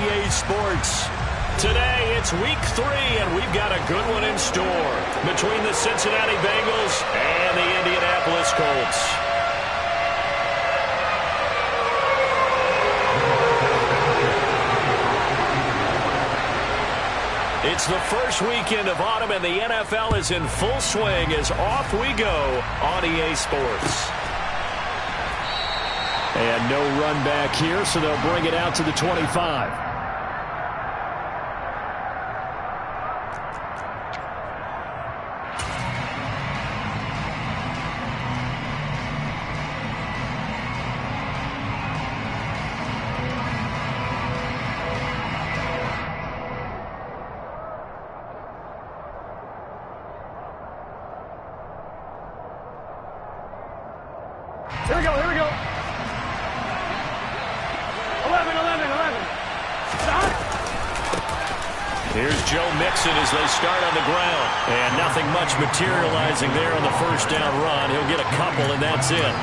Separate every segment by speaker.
Speaker 1: EA Sports. Today, it's week 3, and we've got a good one in store between the Cincinnati Bengals and the Indianapolis Colts. It's the first weekend of autumn, and the NFL is in full swing as off we go on EA Sports. And no run back here, so they'll bring it out to the 25.
Speaker 2: Here we go, here we go. 11. Stop.
Speaker 1: Here's Joe Mixon as they start on the ground. And nothing much materializing there on the first down run. He'll get a couple, and that's it.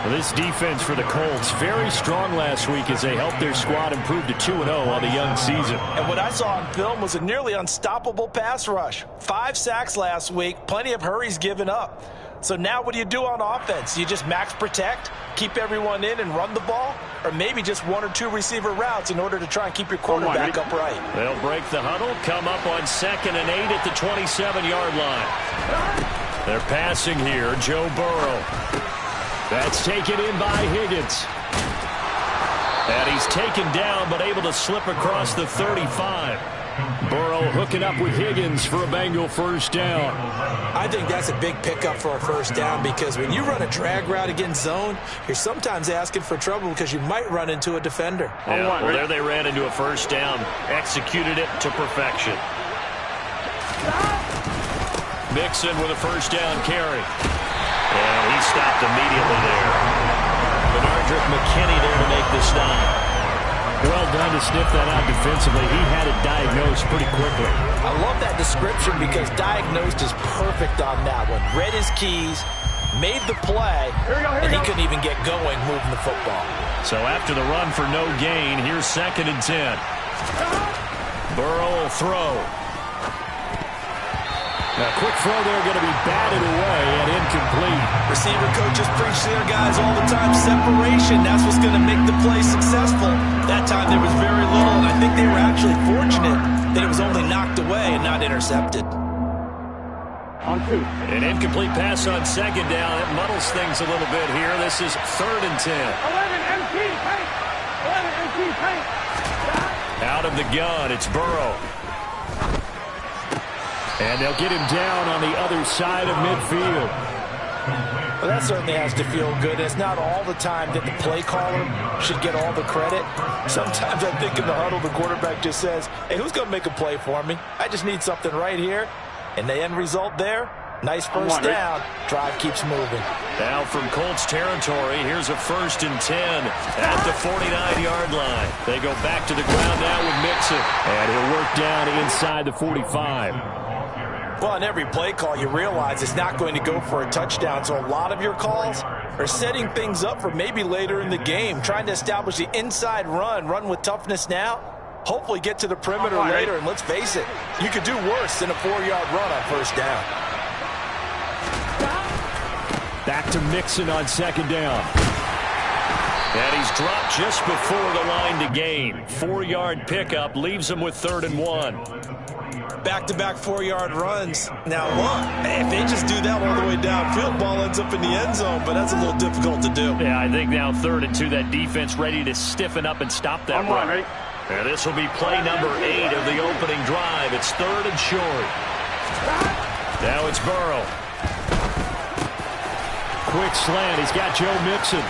Speaker 1: Well, this defense for the Colts, very strong last week as they helped their squad improve to 2-0 on the young season.
Speaker 3: And what I saw on film was a nearly unstoppable pass rush. 5 sacks last week, plenty of hurries given up. So now what do you do on offense? You just max protect, keep everyone in and run the ball, or maybe just 1 or 2 receiver routes in order to try and keep your quarterback upright.
Speaker 1: They'll break the huddle, come up on 2nd and 8 at the 27-yard line. They're passing here, Joe Burrow. That's taken in by Higgins. And he's taken down but able to slip across the 35. Burrow hooking up with Higgins for a Bengal first down.
Speaker 3: I think that's a big pickup for a first down because when you run a drag route against zone, you're sometimes asking for trouble because you might run into a defender.
Speaker 1: Yeah, well, there they ran into a first down, executed it to perfection. Mixon with a first down carry. And he stopped immediately there. Bernard McKinney there to make the stop. Well done to sniff that out defensively. He had it diagnosed pretty quickly.
Speaker 3: I love that description because diagnosed is perfect on that one. Read his keys, made the play, and he couldn't even get going moving the football.
Speaker 1: So after the run for no gain, here's 2nd and 10. Burrow will throw. Now, quick throw there going to be batted away and incomplete.
Speaker 3: Receiver coaches preach to their guys all the time. Separation, that's what's going to make the play successful. That time there was very little, and I think they were actually fortunate that it was only knocked away and not intercepted.
Speaker 2: On 2.
Speaker 1: An incomplete pass on 2nd down. It muddles things a little bit here. This is 3rd and 10.
Speaker 2: 11 MT paint. 11 MT paint.
Speaker 1: Out of the gun, it's Burrow. And they'll get him down on the other side of midfield.
Speaker 3: Well, that certainly has to feel good. It's not all the time that the play caller should get all the credit. Sometimes I think in the huddle, the quarterback just says, hey, who's going to make a play for me? I just need something right here. And the end result there, nice first down. Drive keeps moving.
Speaker 1: Now from Colts territory, here's a 1st and 10 at the 49-yard line. They go back to the ground now with Mixon. And he'll work down inside the 45.
Speaker 3: Well, on every play call, you realize it's not going to go for a touchdown. So a lot of your calls are setting things up for maybe later in the game, trying to establish the inside run with toughness now, hopefully get to the perimeter later. And let's face it, you could do worse than a 4-yard run on first down.
Speaker 1: Back to Mixon on 2nd down. And he's dropped just before the line to gain. 4-yard pickup leaves him with 3rd and 1.
Speaker 3: Back-to-back 4-yard runs. Now, look, if they just do that all the way downfield, ball ends up in the end zone, but that's a little difficult to do.
Speaker 1: Yeah, I think now 3rd and 2, that defense ready to stiffen up and stop that run. And this will be play number 8 of the opening drive. It's 3rd and short. Now it's Burrow. Quick slant. He's got Joe Mixon.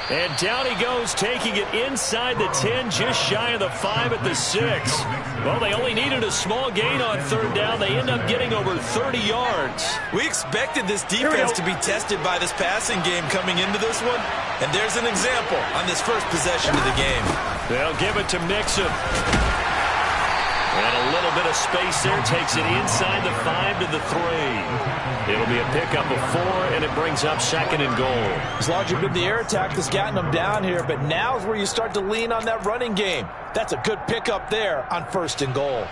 Speaker 1: And down he goes, taking it inside the 10, just shy of the 5 at the 6. Well, they only needed a small gain on 3rd down. They end up getting over 30 yards.
Speaker 3: We expected this defense to be tested by this passing game coming into this one. And there's an example on this first possession of the game.
Speaker 1: They'll give it to Mixon. And a little bit of space there. Takes it inside the 5 to the 3. It'll be a pickup of 4, and it brings up 2nd and goal.
Speaker 3: As long as you've been the air attack that's gotten them down here, but now's where you start to lean on that running game. That's a good pickup there on 1st and goal.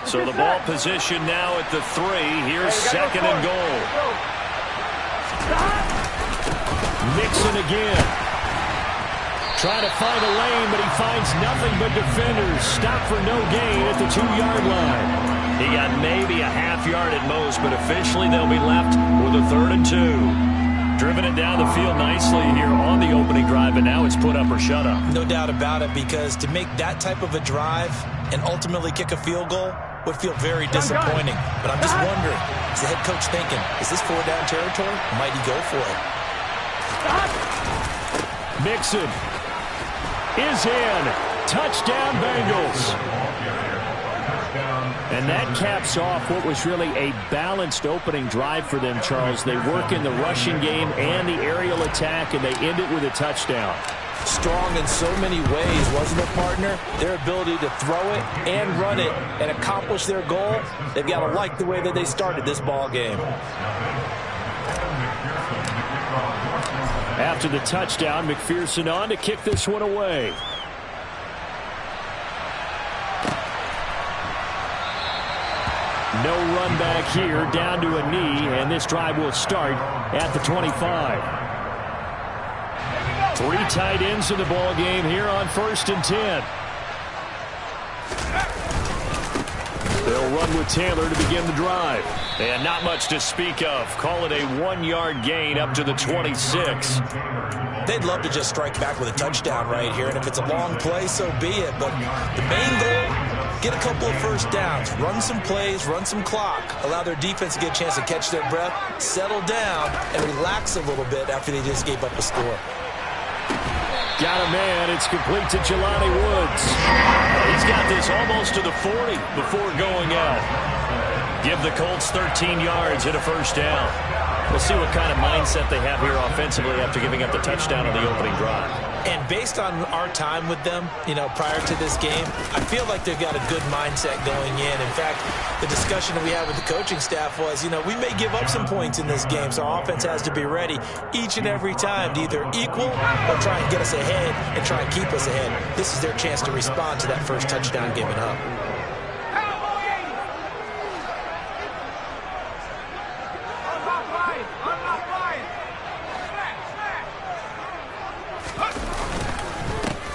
Speaker 1: So the ball position now at the 3. Here's 2nd and goal. Mixon again. Trying to find a lane, but he finds nothing but defenders. Stop for no gain at the 2-yard line. He got maybe a half yard at most, but officially they'll be left with a 3rd and 2. Driven it down the field nicely here on the opening drive, and now it's put up or shut up.
Speaker 3: No doubt about it, because to make that type of a drive and ultimately kick a field goal would feel very disappointing. But I'm just wondering, is the head coach thinking, is this 4-down territory? Might he go for it?
Speaker 1: Mixon is in. Touchdown, Bengals. And that caps off what was really a balanced opening drive for them, Charles. They work in the rushing game and the aerial attack, and they end it with a touchdown.
Speaker 3: Strong in so many ways, wasn't it, partner? Their ability to throw it and run it and accomplish their goal, they've got to like the way that they started this ball game.
Speaker 1: After the touchdown, McPherson on to kick this one away. No run back here, down to a knee, and this drive will start at the 25. 3 tight ends in the ball game here on 1st and 10. They'll run with Taylor to begin the drive. And not much to speak of. Call it a 1-yard gain up to the 26.
Speaker 3: They'd love to just strike back with a touchdown right here, and if it's a long play, so be it. But the main goal, get a couple of first downs, run some plays, run some clock, allow their defense to get a chance to catch their breath, settle down, and relax a little bit after they just gave up a score.
Speaker 1: Got a man. It's complete to Jelani Woods. He's got this almost to the 40 before going out. Give the Colts 13 yards and a 1st down. We'll see what kind of mindset they have here offensively after giving up the touchdown on the opening drive.
Speaker 3: And based on our time with them, prior to this game, I feel like they've got a good mindset going in. In fact, the discussion that we had with the coaching staff was, we may give up some points in this game, so our offense has to be ready each and every time to either equal or try and get us ahead and try and keep us ahead. This is their chance to respond to that first touchdown given up.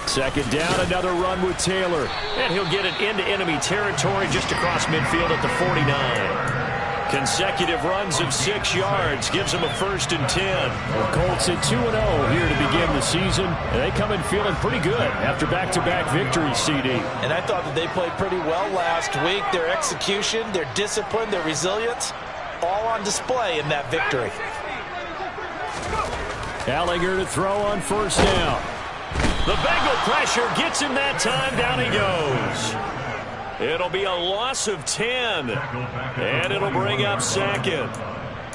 Speaker 1: Second down, another run with Taylor. And he'll get it into enemy territory just across midfield at the 49. Consecutive runs of 6 yards gives them a 1st and 10. The Colts at 2-0 here to begin the season. And they come in feeling pretty good after back-to-back victories, CD.
Speaker 3: And I thought that they played pretty well last week. Their execution, their discipline, their resilience, all on display in that victory.
Speaker 1: Allinger to throw on 1st down. The Bengal pressure gets him that time. Down he goes. It'll be a loss of 10. And it'll bring up 2nd.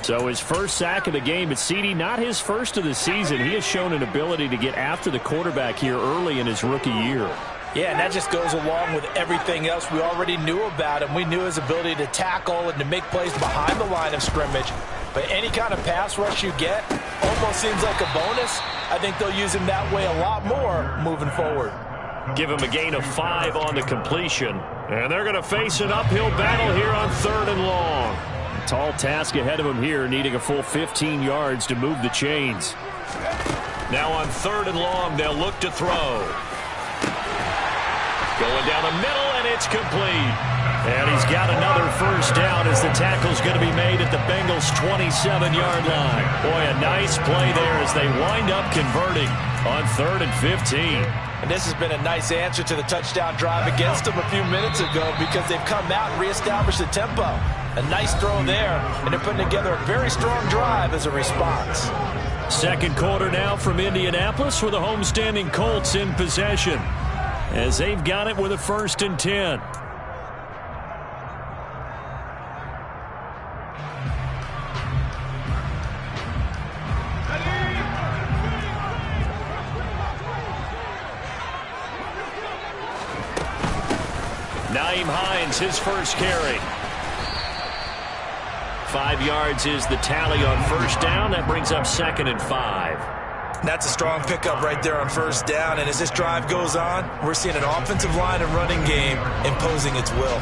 Speaker 1: So his first sack of the game, but CD, not his first of the season. He has shown an ability to get after the quarterback here early in his rookie year.
Speaker 3: Yeah, and that just goes along with everything else we already knew about him. We knew his ability to tackle and to make plays behind the line of scrimmage. But any kind of pass rush you get almost seems like a bonus. I think they'll use him that way a lot more moving forward.
Speaker 1: Give him a gain of 5 on the completion. And they're going to face an uphill battle here on 3rd and long. Tall task ahead of him here, needing a full 15 yards to move the chains. Now on 3rd and long, they'll look to throw. Going down the middle, and it's complete. And he's got another 1st down as the tackle's going to be made at the Bengals' 27-yard line. Boy, a nice play there as they wind up converting on 3rd and 15.
Speaker 3: And this has been a nice answer to the touchdown drive against them a few minutes ago because they've come out and reestablished the tempo. A nice throw there, and they're putting together a very strong drive as a response.
Speaker 1: Second quarter now from Indianapolis with the homestanding Colts in possession as they've got it with a 1st and 10. Nyheim Hines, his first carry. 5 yards is the tally on first down. That brings up 2nd and 5.
Speaker 3: That's a strong pickup right there on first down. And as this drive goes on, we're seeing an offensive line and running game imposing its will.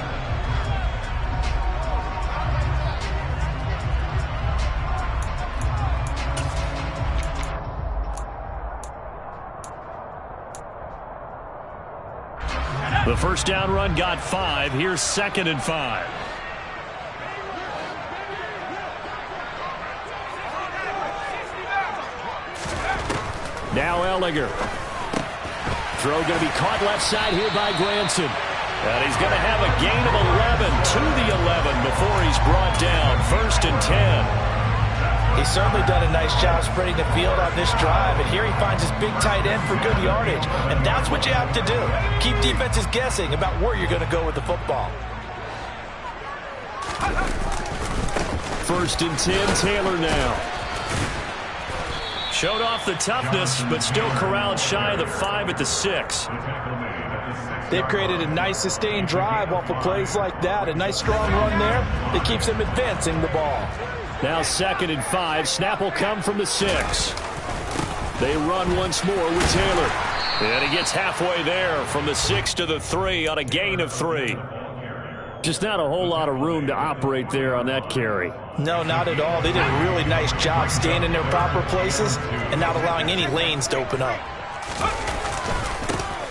Speaker 1: The first down run got 5. Here's 2nd and 5. Now Ellinger. Throw going to be caught left side here by Granson. And he's going to have a gain of 11 to the 11 before he's brought down. 1st and 10.
Speaker 3: He's certainly done a nice job spreading the field on this drive, and here he finds his big tight end for good yardage. And that's what you have to do. Keep defenses guessing about where you're going to go with the football.
Speaker 1: 1st and 10, Taylor now. Showed off the toughness, but still corralled shy of the 5 at the 6.
Speaker 3: They've created a nice sustained drive off of plays like that. A nice strong run there that keeps them advancing the ball.
Speaker 1: Now 2nd and 5. Snap will come from the 6. They run once more with Taylor. And he gets halfway there from the 6 to the 3 on a gain of 3. Just not a whole lot of room to operate there on that carry.
Speaker 3: No, not at all. They did a really nice job staying in their proper places and not allowing any lanes to open up.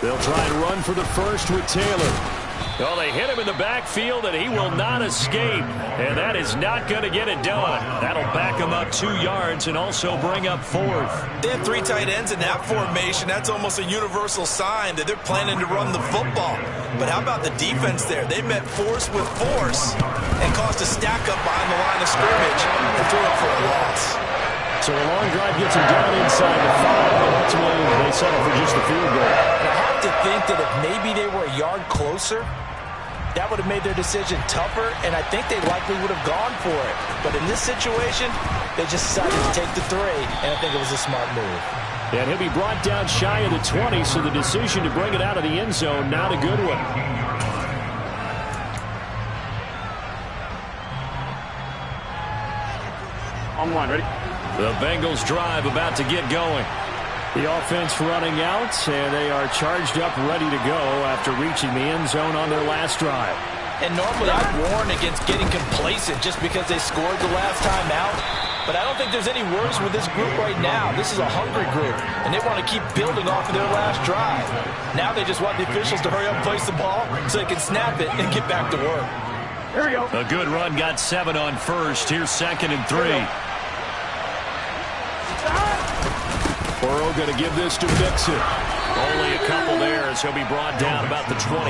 Speaker 1: They'll try and run for the first with Taylor. Oh, they hit him in the backfield, and he will not escape. And that is not going to get it done. That'll back him up 2 yards and also bring up 4th.
Speaker 3: They have 3 tight ends in that formation. That's almost a universal sign that they're planning to run the football. But how about the defense there? They met force with force and caused a stack up behind the line of scrimmage and threw it for a loss.
Speaker 1: So a long drive gets him down inside the 5, but ultimately they settle for just a field goal.
Speaker 3: And I have to think that if maybe they were a yard closer, that would have made their decision tougher, and I think they likely would have gone for it. But in this situation, they just decided to take the 3, and I think it was a smart move.
Speaker 1: And he'll be brought down shy of the 20, so the decision to bring it out of the end zone, not a good one.
Speaker 2: On line, ready?
Speaker 1: The Bengals drive about to get going. The offense running out, and they are charged up, ready to go after reaching the end zone on their last drive.
Speaker 3: And normally I'd warn against getting complacent just because they scored the last time out. But I don't think there's any worries with this group right now. This is a hungry group, and they want to keep building off of their last drive. Now they just want the officials to hurry up and place the ball so they can snap it and get back to work.
Speaker 2: Here we go.
Speaker 1: A good run got 7 on first. Here's 2nd and 3. Burrow going to give this to Mixon. Only a couple there as he'll be brought down about the 28.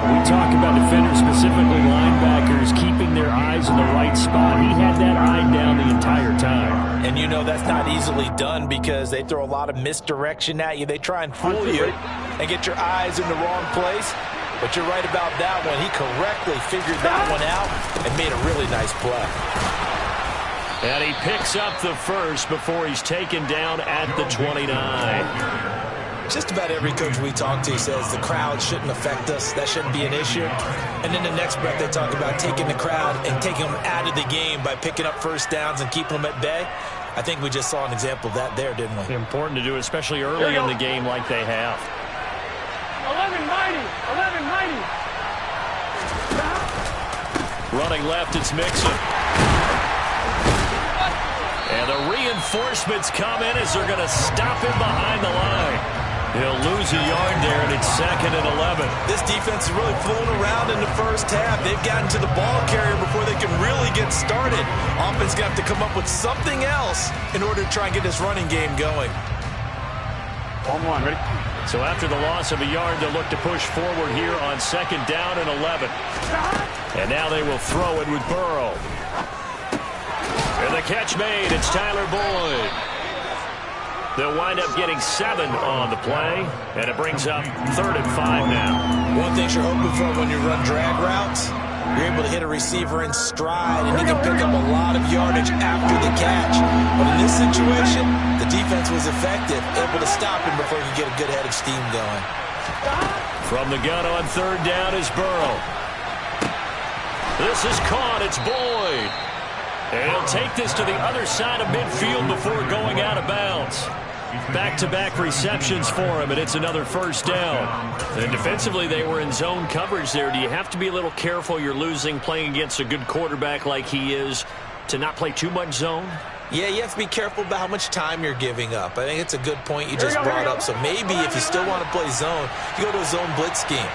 Speaker 1: We talk about defenders, specifically linebackers, keeping their eyes in the right spot. He had that eye down the entire time.
Speaker 3: And you know that's not easily done because they throw a lot of misdirection at you. They try and fool you and get your eyes in the wrong place. But you're right about that one. He correctly figured that one out and made a really nice play.
Speaker 1: And he picks up the first before he's taken down at the 29.
Speaker 3: Just about every coach we talk to says the crowd shouldn't affect us. That shouldn't be an issue. And then the next breath they talk about taking the crowd and taking them out of the game by picking up first downs and keeping them at bay. I think we just saw an example of that there, didn't we?
Speaker 1: Important to do, especially early in the game like they have.
Speaker 2: 1190. 1190.
Speaker 1: Running left, it's Mixon. And the reinforcements come in as they're going to stop him behind the line. He'll lose a yard there, and it's 2nd and 11.
Speaker 3: This defense is really flown around in the first half. They've gotten to the ball carrier before they can really get started. Offense going to have to come up with something else in order to try and get this running game going.
Speaker 2: On line, ready?
Speaker 1: So after the loss of a yard, they'll look to push forward here on 2nd down and 11. And now they will throw it with Burrow. And the catch made, it's Tyler Boyd. They'll wind up getting 7 on the play, and it brings up 3rd and 5 now.
Speaker 3: One thing you're hoping for when you run drag routes, you're able to hit a receiver in stride, and he can pick up a lot of yardage after the catch. But in this situation, the defense was effective, able to stop him before he could get a good head of steam going.
Speaker 1: From the gun on third down is Burrow. This is caught. It's Boyd. And he'll take this to the other side of midfield before going out of bounds. Back-to-back receptions for him, and it's another first down. And defensively, they were in zone coverage there. Do you have to be a little careful you're losing playing against a good quarterback like he is to not play too much zone?
Speaker 3: Yeah, you have to be careful about how much time you're giving up. I think it's a good point you just brought up. So maybe if you still want to play zone, you go to a zone blitz scheme.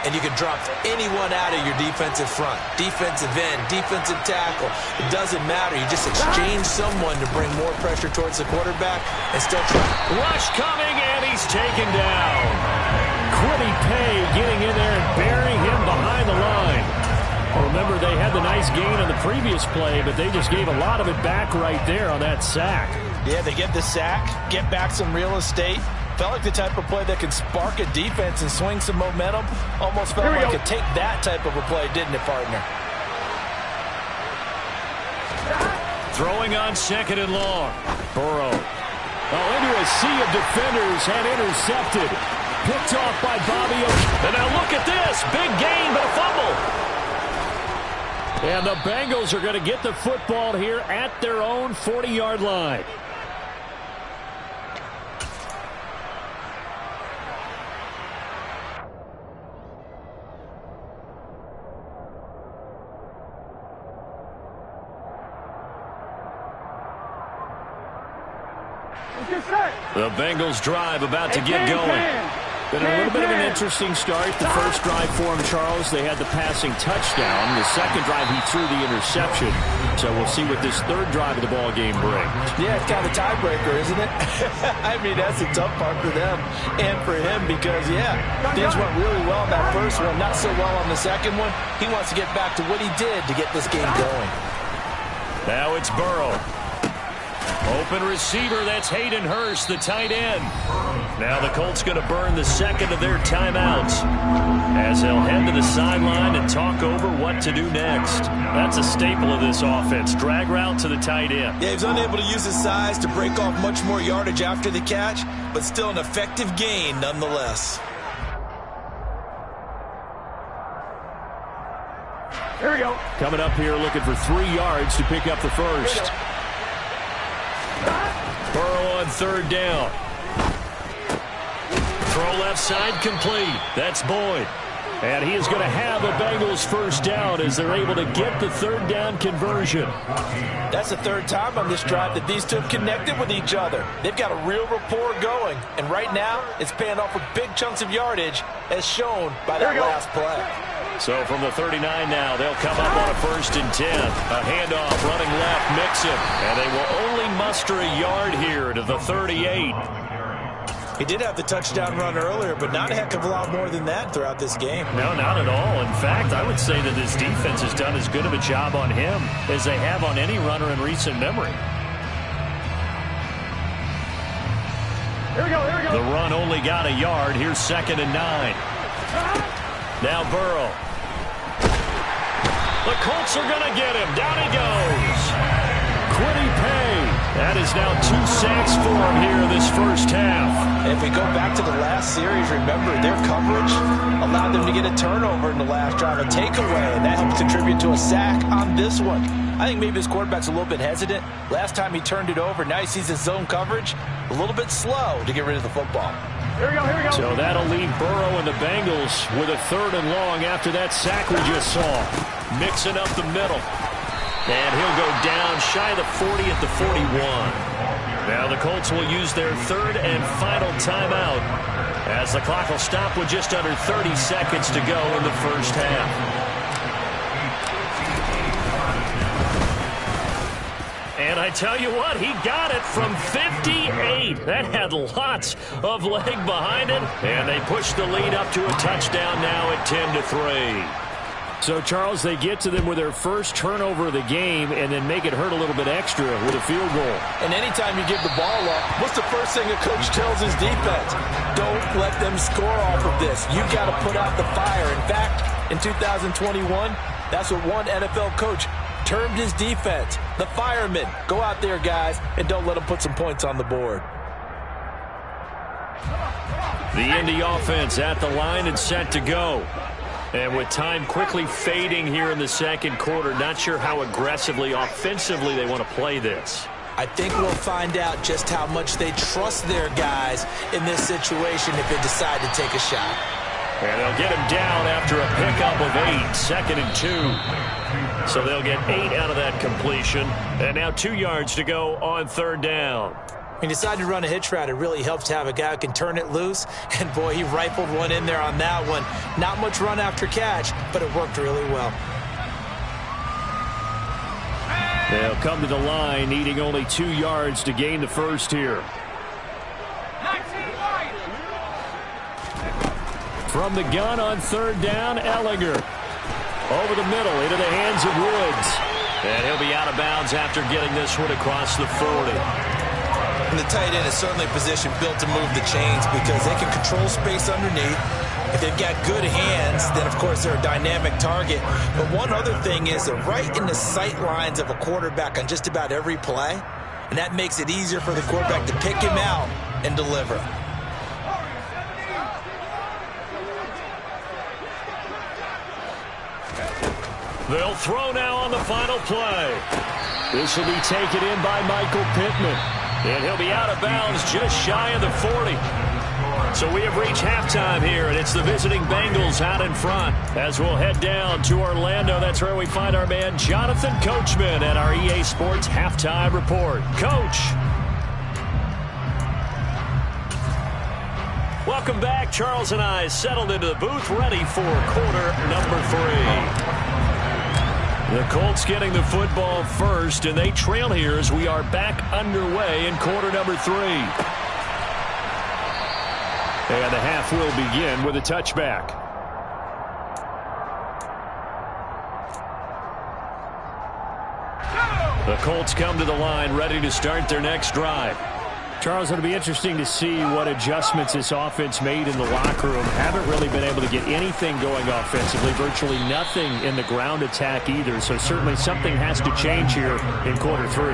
Speaker 3: And you can drop anyone out of your defensive front. Defensive end, defensive tackle. It doesn't matter. You just exchange someone to bring more pressure towards the quarterback and still try.
Speaker 1: Rush coming, and he's taken down. Quiddy Pay getting in there and burying him behind the line. Remember, they had the nice gain on the previous play, but they just gave a lot of it back right there on that sack.
Speaker 3: Yeah, they get the sack, get back some real estate. Felt like the type of play that could spark a defense and swing some momentum. Almost felt like it take that type of a play, didn't it, partner?
Speaker 1: Throwing on second and long. Burrow. Oh, into a sea of defenders and intercepted. Picked off by Bobby. And now look at this. Big gain, but a fumble. And the Bengals are going to get the football here at their own 40-yard line. The Bengals drive about to get going. Been a little bit of an interesting start. The first drive for him, Charles, they had the passing touchdown. The second drive, he threw the interception. So we'll see what this third drive of the ball game brings.
Speaker 3: Yeah, it's kind of a tiebreaker, isn't it? I mean, that's the tough part for them and for him because, yeah, things went really well in that first one, not so well on the second one. He wants to get back to what he did to get this game going.
Speaker 1: Now it's Burrow. Open receiver, that's Hayden Hurst, the tight end. Now the Colts going to burn the second of their timeouts as they'll head to the sideline and talk over what to do next. That's a staple of this offense. Drag route to the tight end.
Speaker 3: Yeah, he was unable to use his size to break off much more yardage after the catch, but still an effective gain nonetheless.
Speaker 2: Here we go.
Speaker 1: Coming up here looking for 3 yards to pick up the first. Burrow on third down. Throw left side complete. That's Boyd. And he is going to have a Bengals first down as they're able to get the third down conversion.
Speaker 3: That's the third time on this drive that these two have connected with each other. They've got a real rapport going. And right now, it's paying off with big chunks of yardage as shown by that last play.
Speaker 1: So from the 39 now, they'll come up on a 1st and 10. A handoff, running left, Mixon. And they will only muster a yard here to the 38.
Speaker 3: He did have the touchdown run earlier, but not a heck of a lot more than that throughout this game.
Speaker 1: No, not at all. In fact, I would say that this defense has done as good of a job on him as they have on any runner in recent memory.
Speaker 2: Here we go, here we go.
Speaker 1: The run only got a yard. Here's 2nd and 9. Now Burrow. The Colts are going to get him. Down he goes. Quiddy Pay. That is now 2 sacks for him here in this first half.
Speaker 3: If we go back to the last series, remember, their coverage allowed them to get a turnover in the last drive, a takeaway, and that helps contribute to a sack on this one. I think maybe his quarterback's a little bit hesitant. Last time he turned it over, now he sees his zone coverage a little bit slow to get rid of the football.
Speaker 2: Here we go, here we go.
Speaker 1: So that'll leave Burrow and the Bengals with a 3rd and long after that sack we just saw. Mixing up the middle. And he'll go down shy of the 40 at the 41. Now the Colts will use their 3rd and final timeout as the clock will stop with just under 30 seconds to go in the first half. And I tell you what, he got it from 58. That had lots of leg behind it. And they push the lead up to a touchdown now at 10-3. So, Charles, they get to them with their first turnover of the game and then make it hurt a little bit extra with a field goal.
Speaker 3: And anytime you give the ball up, what's the first thing a coach tells his defense? Don't let them score off of this. You've got to put out the fire. In fact, in 2021, that's what one NFL coach termed his defense. The firemen. Go out there, guys, and don't let them put some points on the board.
Speaker 1: The Indy offense at the line and set to go. And with time quickly fading here in the second quarter, not sure how aggressively, offensively they want to play this.
Speaker 3: I think we'll find out just how much they trust their guys in this situation if they decide to take a shot.
Speaker 1: And they'll get him down after a pickup of 8, 2nd and 2. So they'll get 8 out of that completion. And now 2 yards to go on 3rd down.
Speaker 3: When you decide to run a hitch route, it really helps to have a guy who can turn it loose. And, boy, he rifled one in there on that one. Not much run after catch, but it worked really well.
Speaker 1: They'll come to the line, needing only 2 yards to gain the first here. From the gun on 3rd down, Ehlinger. Over the middle, into the hands of Woods. And he'll be out of bounds after getting this one across the 40.
Speaker 3: And the tight end is certainly a position built to move the chains because they can control space underneath. If they've got good hands, then, of course, they're a dynamic target. But one other thing is they're right in the sight lines of a quarterback on just about every play. And that makes it easier for the quarterback to pick him out and deliver.
Speaker 1: They'll throw now on the final play. This will be taken in by Michael Pittman. And he'll be out of bounds just shy of the 40. So we have reached halftime here, and it's the visiting Bengals out in front. As we'll head down to Orlando, that's where we find our man Jonathan Coachman at our EA Sports Halftime Report. Coach. Welcome back. Charles and I settled into the booth, ready for quarter number 3. The Colts getting the football first, and they trail here as we are back underway in quarter number 3. And the half will begin with a touchback. The Colts come to the line ready to start their next drive. Charles, it'll be interesting to see what adjustments this offense made in the locker room. Haven't really been able to get anything going offensively, virtually nothing in the ground attack either. So certainly something has to change here in quarter 3.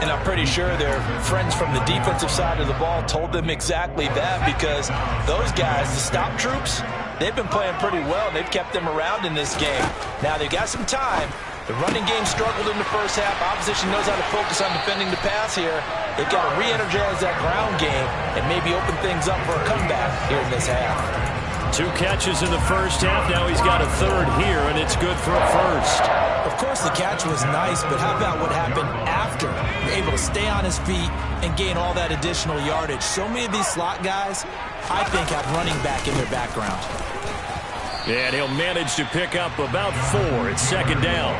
Speaker 3: And I'm pretty sure their friends from the defensive side of the ball told them exactly that because those guys, the stop troops, they've been playing pretty well. They've kept them around in this game. Now they've got some time. The running game struggled in the first half. Opposition knows how to focus on defending the pass here. They've got to re-energize that ground game and maybe open things up for a comeback here in this half.
Speaker 1: 2 catches in the first half. Now he's got a 3rd here, and it's good for a first.
Speaker 3: Of course, the catch was nice, but how about what happened after? You're able to stay on his feet and gain all that additional yardage. So many of these slot guys, I think, have running back in their background.
Speaker 1: And he'll manage to pick up about 4 at 2nd down.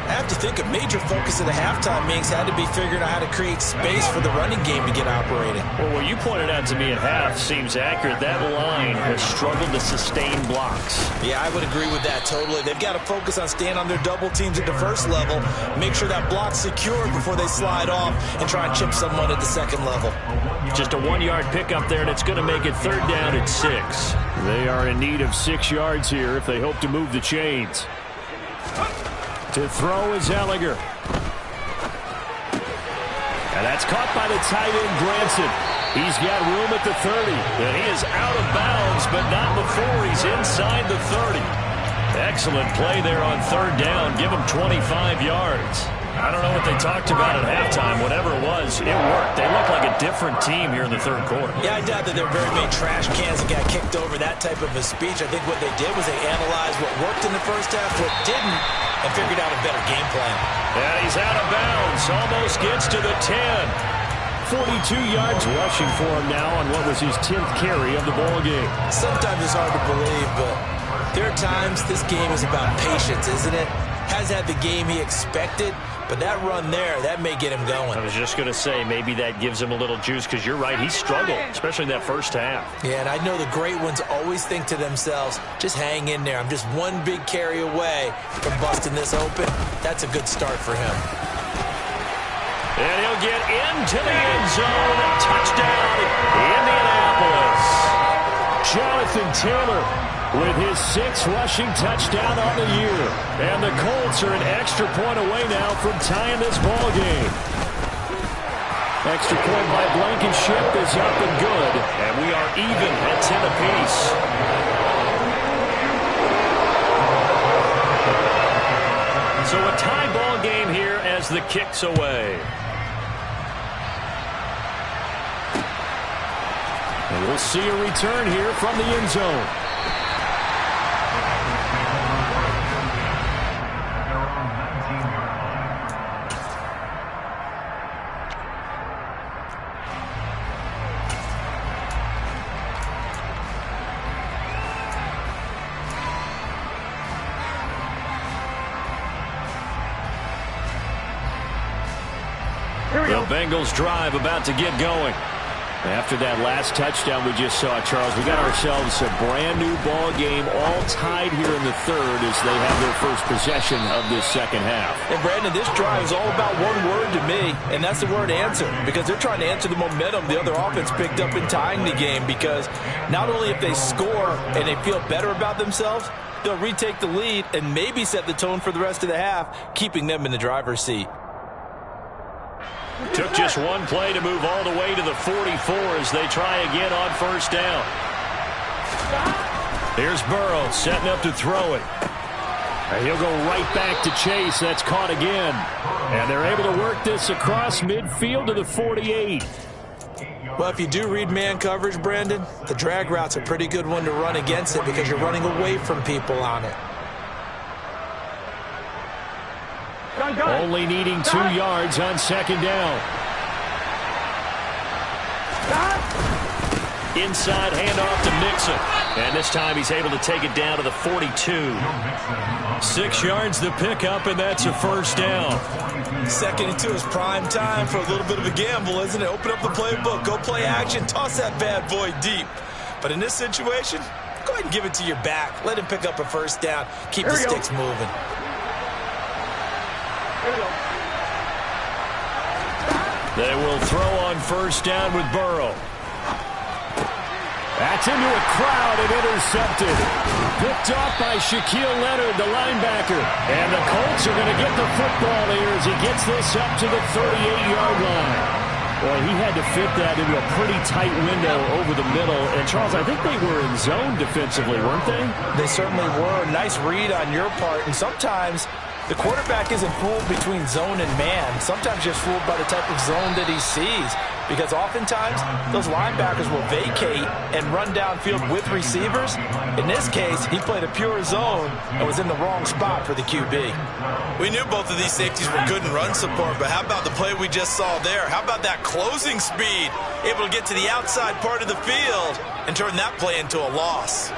Speaker 3: I have to think a major focus of the halftime meetings had to be figuring out how to create space for the running game to get operating.
Speaker 1: Well, what you pointed out to me at half seems accurate. That line has struggled to sustain blocks.
Speaker 3: Yeah, I would agree with that totally. They've got to focus on staying on their double teams at the first level, make sure that block's secured before they slide off and try and chip someone at the second level.
Speaker 1: Just a 1-yard pickup there, and it's going to make it 3rd down at 6. They are in need of 6 yards here if they hope to move the chains. To throw is Ehlinger. And that's caught by the tight end, Granson. He's got room at the 30. And he is out of bounds, but not before he's inside the 30. Excellent play there on 3rd down. Give him 25 yards. I don't know what they talked about at halftime. Whatever it was, it worked. They look like a different team here in the 3rd quarter.
Speaker 3: Yeah, I doubt that there were very many trash cans that got kicked over, that type of a speech. I think what they did was they analyzed what worked in the first half, what didn't, and figured out a better game plan.
Speaker 1: And he's out of bounds. Almost gets to the 10. 42 yards rushing for him now on what was his 10th carry of the ball game.
Speaker 3: Sometimes it's hard to believe, but there are times this game is about patience, isn't it? Has had the game he expected, but that run there, that may get him going.
Speaker 1: I was just going to say, maybe that gives him a little juice, because you're right, he struggled, especially in that first half.
Speaker 3: Yeah, and I know the great ones always think to themselves, just hang in there. I'm just one big carry away from busting this open. That's a good start for him.
Speaker 1: And he'll get into the end zone. Touchdown, Indianapolis. Jonathan Taylor with his 6th rushing touchdown on the year. And the Colts are an extra point away now from tying this ball game. Extra point by Blankenship is up and good. And we are even at 10 apiece. So a tie ball game here as the kick's away. And we'll see a return here from the end zone. The Bengals drive about to get going. After that last touchdown we just saw, Charles, we got ourselves a brand new ball game, all tied here in the third as they have their first possession of this second half.
Speaker 3: And Brandon, this drive is all about one word to me, and that's the word answer, because they're trying to answer the momentum the other offense picked up in tying the game, because not only if they score and they feel better about themselves, they'll retake the lead and maybe set the tone for the rest of the half, keeping them in the driver's seat.
Speaker 1: Took just one play to move all the way to the 44 as they try again on first down. Here's Burrow setting up to throw it. And he'll go right back to Chase. That's caught again. And they're able to work this across midfield to the 48.
Speaker 3: Well, if you do read man coverage, Brandon, the drag route's a pretty good one to run against it because you're running away from people on it.
Speaker 1: Only needing 2 yards on second down. Inside handoff to Mixon. And this time he's able to take it down to the 42. 6 yards the pickup, and that's a first down.
Speaker 3: 2nd and 2 is prime time for a little bit of a gamble, isn't it? Open up the playbook, go play action, toss that bad boy deep. But in this situation, go ahead and give it to your back. Let him pick up a first down. Keep the sticks moving.
Speaker 1: They will throw on first down with Burrow. That's into a crowd and intercepted. Picked off by Shaquille Leonard, the linebacker. And the Colts are going to get the football here as he gets this up to the 38-yard line. Well, he had to fit that into a pretty tight window over the middle. And, Charles, I think they were in zone defensively, weren't they?
Speaker 3: They certainly were. Nice read on your part. And sometimes the quarterback isn't fooled between zone and man. Sometimes just fooled by the type of zone that he sees. Because oftentimes, those linebackers will vacate and run downfield with receivers. In this case, he played a pure zone and was in the wrong spot for the QB.
Speaker 4: We knew both of these safeties were good in run support, but how about the play we just saw there? How about that closing speed? Able to get to the outside part of the field and turn that play into a loss.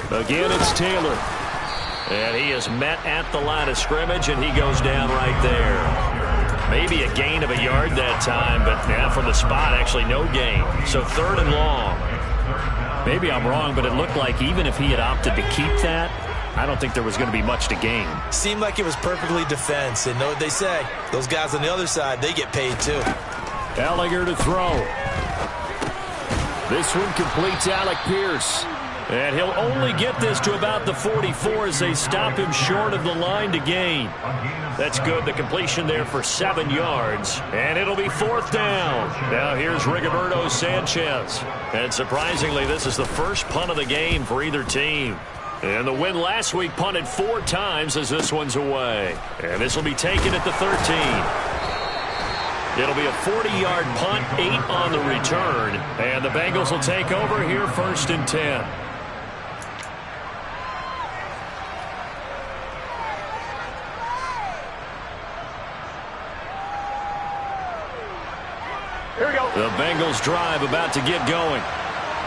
Speaker 1: Again, it's Taylor. And he is met at the line of scrimmage, and he goes down right there. Maybe a gain of a yard that time, but now from the spot, actually no gain. So 3rd and long. Maybe I'm wrong, but it looked like even if he had opted to keep that, I don't think there was going to be much to gain.
Speaker 3: Seemed like it was perfectly defense. And know what they say? Those guys on the other side, they get paid too.
Speaker 1: Ellinger to throw. This one completes Alec Pierce. And he'll only get this to about the 44 as they stop him short of the line to gain. That's good. The completion there for 7 yards. And it'll be 4th down. Now here's Rigoberto Sanchez. And surprisingly, this is the first punt of the game for either team. And the win last week punted 4 times as this one's away. And this will be taken at the 13. It'll be a 40-yard punt, 8 on the return. And the Bengals will take over here 1st and 10. The Bengals drive about to get going.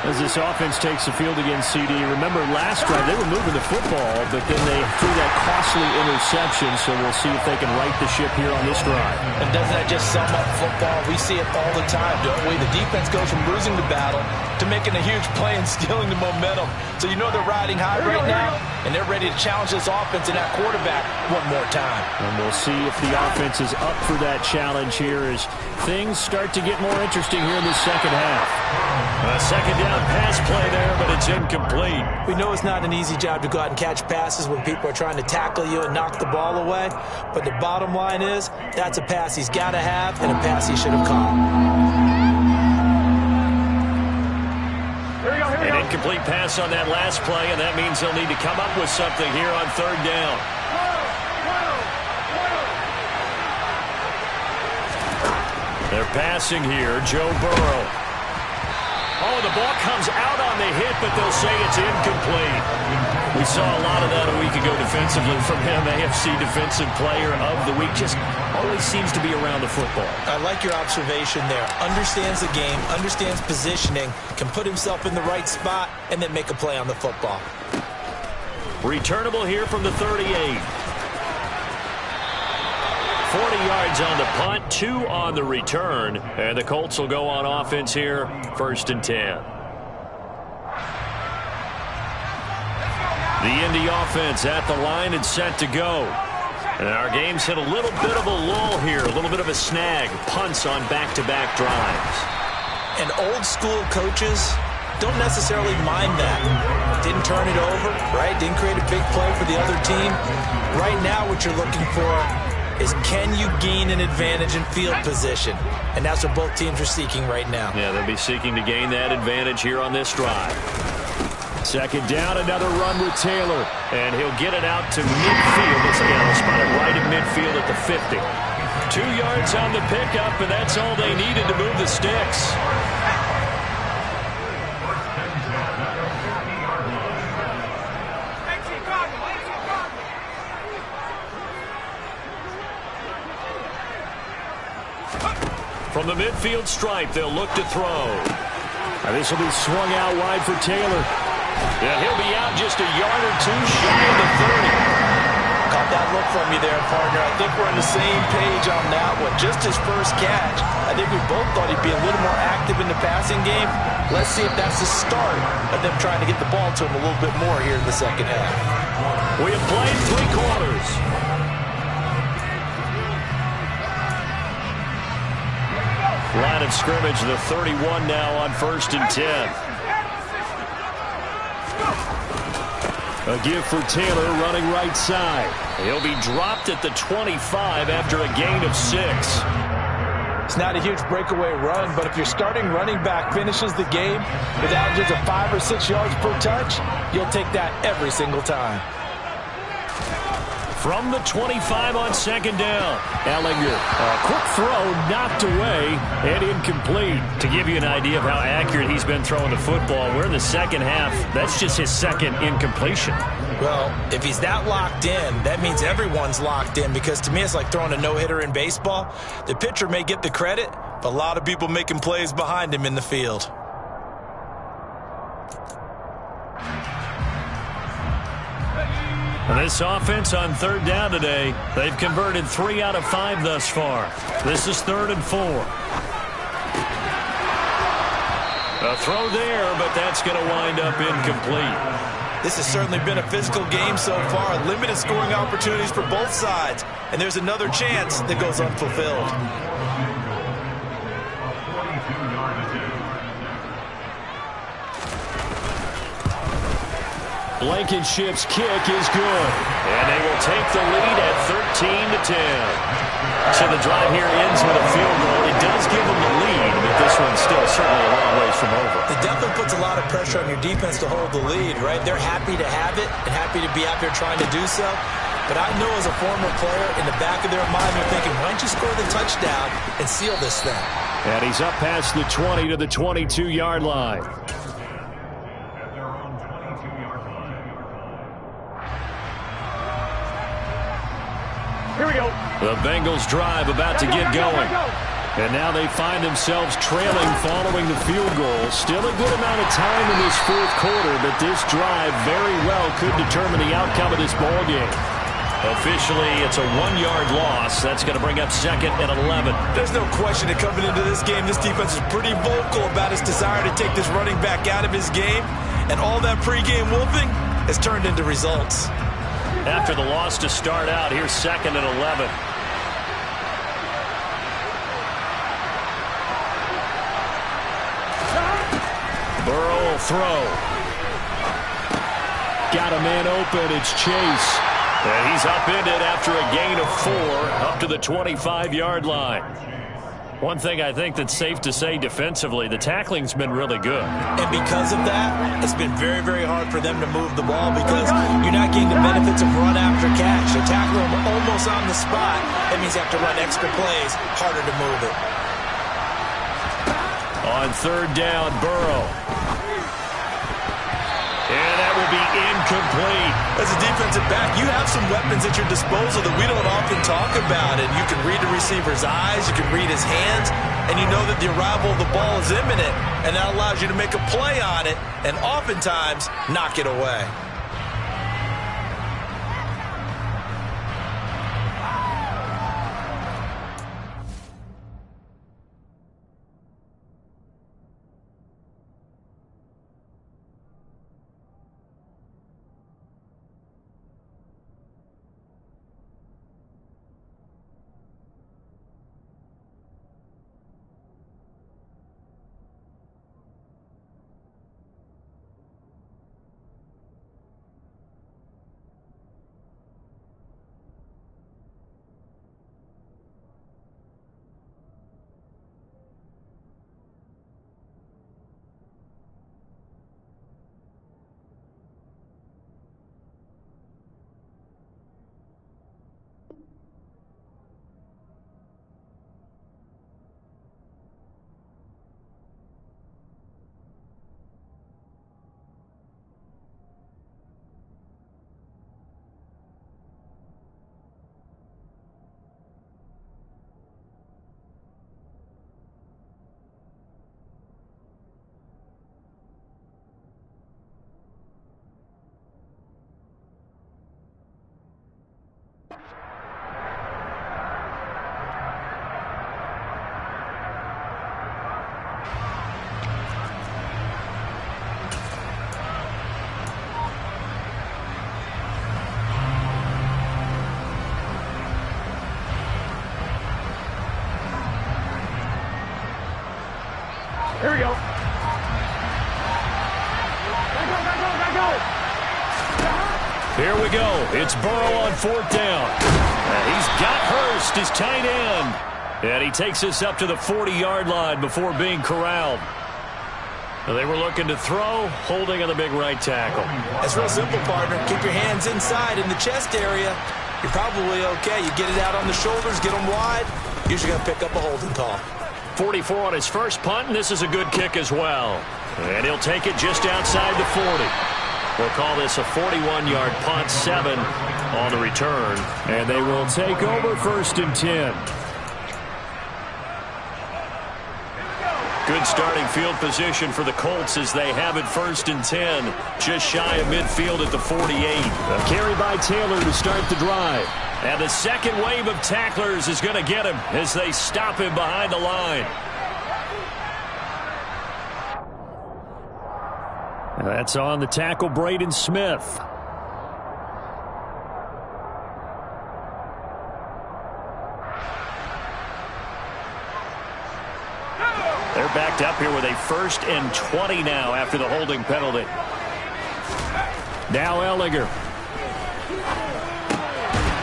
Speaker 1: As this offense takes the field against CD. Remember last drive they were moving the football, but then they threw that costly interception, so we'll see if they can right the ship here on this drive.
Speaker 3: And doesn't that just sum up football? We see it all the time, don't we? The defense goes from losing the battle to making a huge play and stealing the momentum. So you know they're riding high right now, and they're ready to challenge this offense and that quarterback one more time.
Speaker 1: And we'll see if the offense is up for that challenge here as things start to get more interesting here in the second half. Second down down pass play there, but it's incomplete.
Speaker 3: We know it's not an easy job to go out and catch passes when people are trying to tackle you and knock the ball away. But the bottom line is, that's a pass he's got to have and a pass he should have caught.
Speaker 1: An incomplete pass on that last play, and that means they'll need to come up with something here on third down. They're passing here, Joe Burrow. Oh, the ball comes out on the hit, but they'll say it's incomplete. We saw a lot of that a week ago defensively from him. AFC Defensive Player of the Week. Just always seems to be around the football.
Speaker 3: I like your observation there. Understands the game, understands positioning, can put himself in the right spot, and then make a play on the football.
Speaker 1: Returnable here from the 38. 40 yards on the punt, 2 on the return, and the Colts will go on offense here, 1st and 10. The Indy offense at the line and set to go. And our game's hit a little bit of a lull here, a little bit of a snag, punts on back-to-back drives.
Speaker 3: And old school coaches don't necessarily mind that. Didn't turn it over, right? Didn't create a big play for the other team. Right now what you're looking for is, can you gain an advantage in field position? And that's what both teams are seeking right now.
Speaker 1: Yeah, they'll be seeking to gain that advantage here on this drive. 2nd down, another run with Taylor. And he'll get it out to midfield. They'll spot it right at midfield at the 50. 2 yards on the pickup, and that's all they needed to move the sticks. From the midfield stripe, they'll look to throw. And this will be swung out wide for Taylor. Yeah, he'll be out just a yard or two shy of the 30.
Speaker 3: Caught that look from you there, partner. I think we're on the same page on that one. Just his first catch. I think we both thought he'd be a little more active in the passing game. Let's see if that's the start of them trying to get the ball to him a little bit more here in the second half.
Speaker 1: We have played 3 quarters. Line of scrimmage, the 31 now on 1st and 10. A give for Taylor running right side. He'll be dropped at the 25 after a gain of 6.
Speaker 3: It's not a huge breakaway run, but if your starting running back finishes the game with averages of 5 or 6 yards per touch, you'll take that every single time.
Speaker 1: From the 25 on 2nd down. Ellinger, a quick throw, knocked away, and incomplete. To give you an idea of how accurate he's been throwing the football, we're in the second half. That's just his 2nd incompletion.
Speaker 3: Well, if he's that locked in, that means everyone's locked in, because to me it's like throwing a no-hitter in baseball. The pitcher may get the credit, but a lot of people making plays behind him in the field.
Speaker 1: And this offense on 3rd down today, they've converted 3 out of 5 thus far. This is 3rd and 4. A throw there, but that's going to wind up incomplete.
Speaker 3: This has certainly been a physical game so far. Limited scoring opportunities for both sides. And there's another chance that goes unfulfilled.
Speaker 1: Blankenship's kick is good. And they will take the lead at 13-10. So the drive here ends with a field goal. It does give them the lead, but this one's still certainly a long ways from over.
Speaker 3: It definitely puts a lot of pressure on your defense to hold the lead, right? They're happy to have it and happy to be out there trying to do so. But I know as a former player, in the back of their mind, they're thinking, why don't you score the touchdown and seal this thing?
Speaker 1: And he's up past the 20 to the 22-yard line.
Speaker 2: Here we go.
Speaker 1: The Bengals drive about to get going. And now they find themselves trailing following the field goal. Still a good amount of time in this 4th quarter, but this drive very well could determine the outcome of this ball game. Officially, it's a 1-yard loss. That's going to bring up 2nd and 11.
Speaker 3: There's no question that coming into this game, this defense is pretty vocal about its desire to take this running back out of his game. And all that pregame wolfing has turned into results.
Speaker 1: After the loss to start out, here's 2nd and 11. Burrow throw. Got a man open. It's Chase. And he's upended after a gain of 4 up to the 25-yard line. One thing I think that's safe to say defensively, the tackling's been really good.
Speaker 3: And because of that, it's been very, very hard for them to move the ball because you're not getting the benefits of run after catch. You tackle them almost on the spot. That means you have to run extra plays, harder to move it.
Speaker 1: On 3rd down, Burrow. And that will be incomplete.
Speaker 3: As a defensive back, you have some weapons at your disposal that we don't often talk about. And you can read the receiver's eyes, you can read his hands, and you know that the arrival of the ball is imminent. And that allows you to make a play on it and oftentimes knock it away.
Speaker 2: Here we go.
Speaker 1: Here we go. It's Burrow on 4th down. And he's got Hurst, his tight end. And he takes us up to the 40-yard line before being corralled. They were looking to throw, holding on the big right tackle.
Speaker 3: It's real simple, partner. Keep your hands inside in the chest area. You're probably okay. You get it out on the shoulders, get them wide. Usually going to pick up a holding call.
Speaker 1: 44 on his first punt, and this is a good kick as well. And he'll take it just outside the 40. We'll call this a 41-yard punt, 7 on the return. And they will take over 1st and 10. Good starting field position for the Colts as they have it 1st and 10. Just shy of midfield at the 48. A carry by Taylor to start the drive. And the second wave of tacklers is going to get him as they stop him behind the line. That's on the tackle, Braden Smith. They're backed up here with a 1st and 20 now after the holding penalty. Now Ellinger.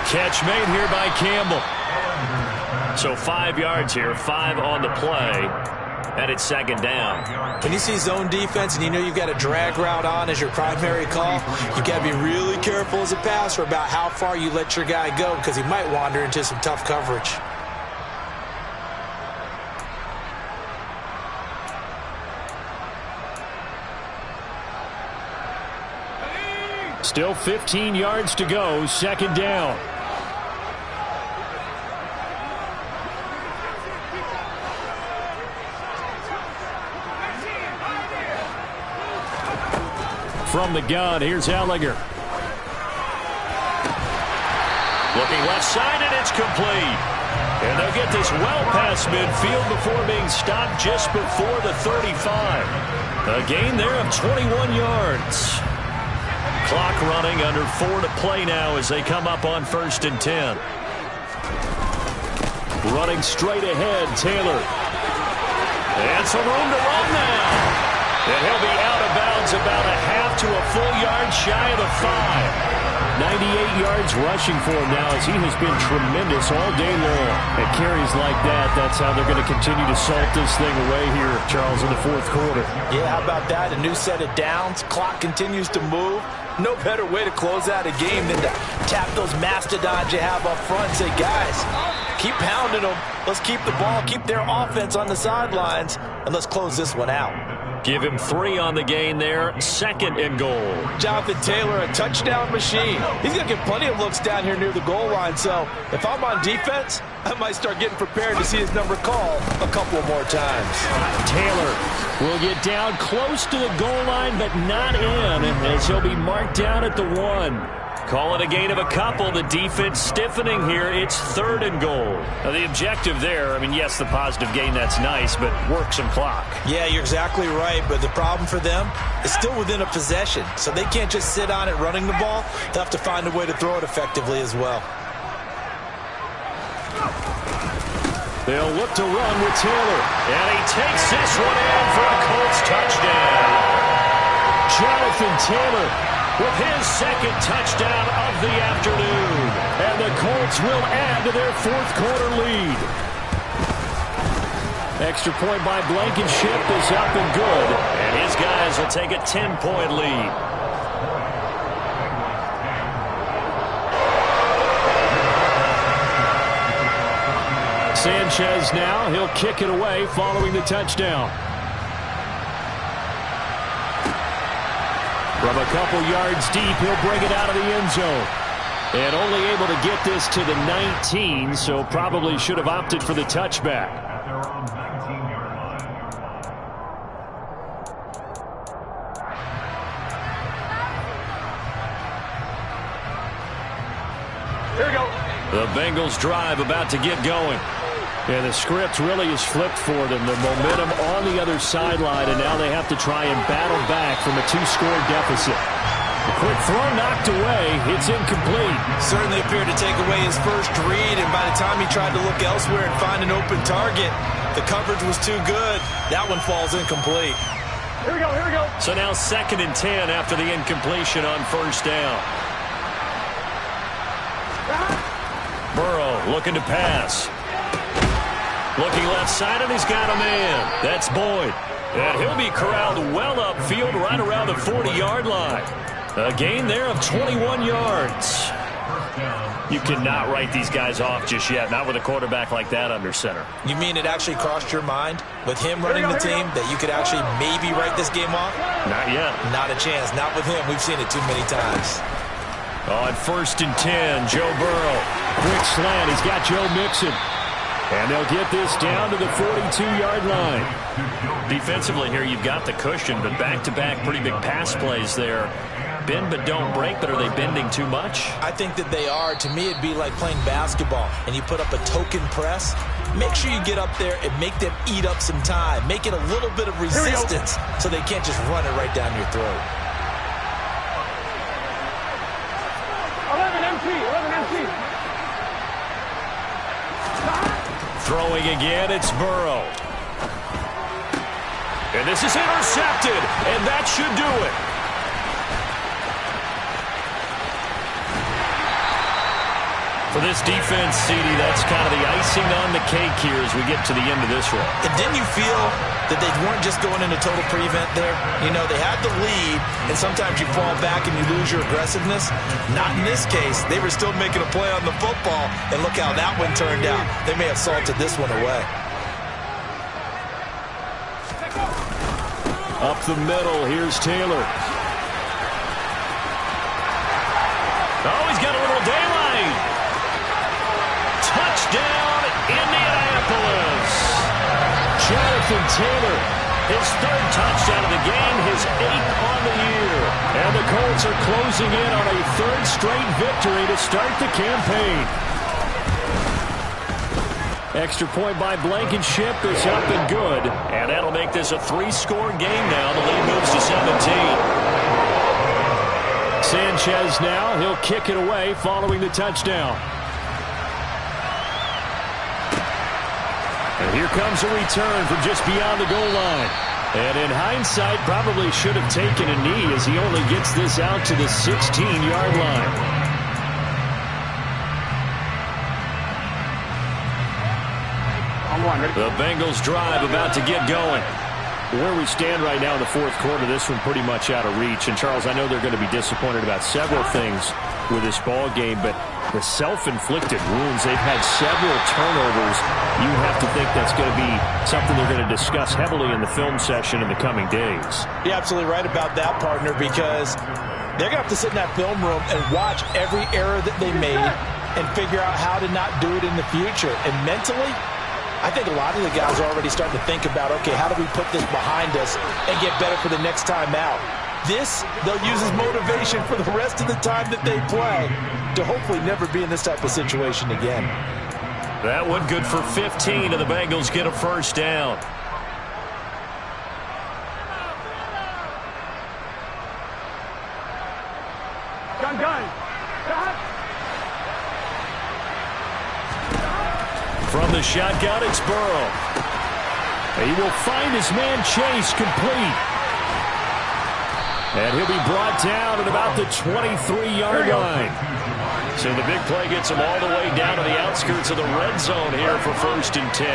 Speaker 1: Catch made here by Campbell. So 5 yards here, 5 on the play. And it's 2nd down.
Speaker 3: When you see zone defense and you know you've got a drag route on as your primary call, you've got to be really careful as a passer about how far you let your guy go because he might wander into some tough coverage.
Speaker 1: Still 15 yards to go, 2nd down. From the gun, here's Ellinger. Looking left side, and it's complete. And they'll get this well past midfield before being stopped just before the 35. A gain there of 21 yards. Clock running, under 4 to play now as they come up on 1st and 10. Running straight ahead, Taylor. And some room to run now. And he'll be out of bounds gains about a half to a full yard shy of the 5. 98 yards rushing for him now as he has been tremendous all day long. At carries like that, that's how they're going to continue to salt this thing away here, Charles, in the fourth quarter.
Speaker 3: Yeah, how about that? A new set of downs. Clock continues to move. No better way to close out a game than to tap those mastodons you have up front and say, guys, keep pounding them. Let's keep the ball, keep their offense on the sidelines, and let's close this one out.
Speaker 1: Give him 3 on the gain there. 2nd and goal.
Speaker 3: Jonathan Taylor, a touchdown machine. He's going to get plenty of looks down here near the goal line. So if I'm on defense, I might start getting prepared to see his number called a couple more times.
Speaker 1: Taylor will get down close to the goal line, but not in, as he'll be marked down at the 1. Call it a gain of a couple. The defense stiffening here. It's 3rd and goal. Now, the objective there, I mean, yes, the positive gain, that's nice, but work some clock.
Speaker 3: Yeah, you're exactly right, but the problem for them is still within a possession, so they can't just sit on it running the ball. They'll have to find a way to throw it effectively as well.
Speaker 1: They'll look to run with Taylor, and he takes this one in for a Colts touchdown. Jonathan Taylor with his 2nd touchdown of the afternoon. And the Colts will add to their 4th quarter lead. Extra point by Blankenship is up and good. And his guys will take a 10-point lead. Sanchez now, he'll kick it away following the touchdown. From a couple yards deep, he'll bring it out of the end zone. And only able to get this to the 19, so probably should have opted for the touchback.
Speaker 2: Here we go.
Speaker 1: The Bengals drive about to get going. And the script really is flipped for them. The momentum on the other sideline, and now they have to try and battle back from a 2-score deficit. A quick throw knocked away. It's incomplete.
Speaker 3: Certainly appeared to take away his first read, and by the time he tried to look elsewhere and find an open target, the coverage was too good. That one falls incomplete.
Speaker 2: Here we go, here we go.
Speaker 1: So now 2nd and 10 after the incompletion on 1st down. Burrow looking to pass. Looking left side, and he's got a man. That's Boyd. And he'll be corralled well upfield right around the 40-yard line. A gain there of 21 yards. You cannot write these guys off just yet, not with a quarterback like that under center.
Speaker 3: You mean it actually crossed your mind with him running the team that you could actually maybe write this game off?
Speaker 1: Not yet.
Speaker 3: Not a chance. Not with him. We've seen it too many times.
Speaker 1: On 1st and 10, Joe Burrow. Quick slant. He's got Joe Mixon. And they'll get this down to the 42-yard line. Defensively here, you've got the cushion, but back-to-back pretty big pass plays there. Bend but don't break, but are they bending too much?
Speaker 3: I think that they are. To me, it'd be like playing basketball, and you put up a token press. Make sure you get up there and make them eat up some time. Make it a little bit of resistance so they can't just run it right down your throat.
Speaker 2: 11 MC, 11 MC.
Speaker 1: Throwing again, it's Burrow. And this is intercepted, and that should do it. For this defense, CD, that's kind of the icing on the cake here as we get to the end of this one.
Speaker 3: And didn't you feel that they weren't just going into total prevent there? You know, they had the lead, and sometimes you fall back and you lose your aggressiveness. Not in this case. They were still making a play on the football, and look how that one turned out. They may have salted this one away.
Speaker 1: Up the middle, here's Taylor. Oh, he's got a little daylight. Touchdown, Indianapolis. Jonathan Taylor, his 3rd touchdown of the game, his 8th on the year. And the Colts are closing in on a 3rd straight victory to start the campaign. Extra point by Blankenship is up and good. And that'll make this a 3-score game now. The lead moves to 17. Sanchez now, he'll kick it away following the touchdown. And here comes a return from just beyond the goal line. And in hindsight, probably should have taken a knee as he only gets this out to the 16-yard line. The Bengals drive about to get going. Where we stand right now in the fourth quarter, this one pretty much out of reach. And, Charles, I know they're going to be disappointed about several things with this ball game, but the self-inflicted wounds, they've had several turnovers. You have to think that's going to be something they're going to discuss heavily in the film session in the coming days.
Speaker 3: You're absolutely right about that, partner, because they're going to have to sit in that film room and watch every error that they made and figure out how to not do it in the future. And mentally, I think a lot of the guys are already starting to think about, okay, how do we put this behind us and get better for the next time out? This, they'll use as motivation for the rest of the time that they play to hopefully never be in this type of situation again.
Speaker 1: That one good for 15, and the Bengals get a first down.
Speaker 2: Gun.
Speaker 1: From the shotgun, it's Burrow. He will find his man Chase complete. And he'll be brought down at about the 23-yard line. So the big play gets him all the way down to the outskirts of the red zone here for 1st and 10.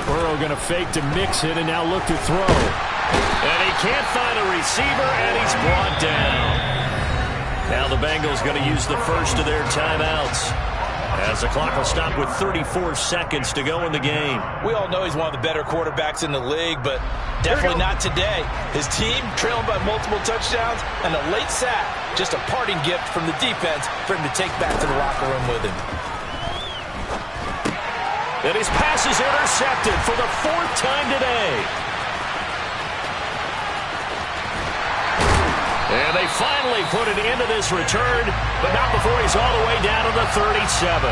Speaker 1: Burrow going to fake to mix it and now look to throw. And he can't find a receiver, and he's brought down. Now the Bengals going to use the first of their timeouts, as the clock will stop with 34 seconds to go in the game.
Speaker 3: We all know he's one of the better quarterbacks in the league, but definitely not today. His team trailing by multiple touchdowns, and a late sack, just a parting gift from the defense for him to take back to the locker room with him.
Speaker 1: And his pass is intercepted for the 4th time today. And they finally put an end to this return, but not before he's all the way down to the 37.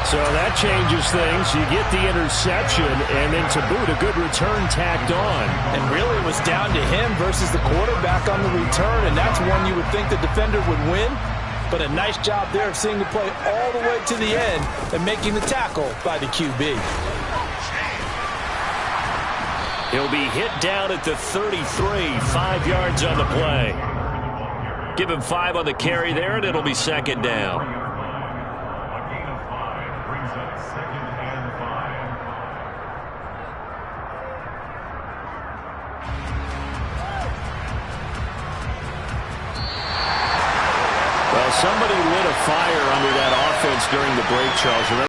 Speaker 1: So that changes things. You get the interception, and then to boot, a good return tacked on.
Speaker 3: And really it was down to him versus the quarterback on the return, and that's one you would think the defender would win. But a nice job there of seeing the play all the way to the end and making the tackle by the QB.
Speaker 1: He'll be hit down at the 33, 5 yards on the play. Give him 5 on the carry there, and it'll be 2nd down. Well, somebody lit a fire under that offense during the break, Charles.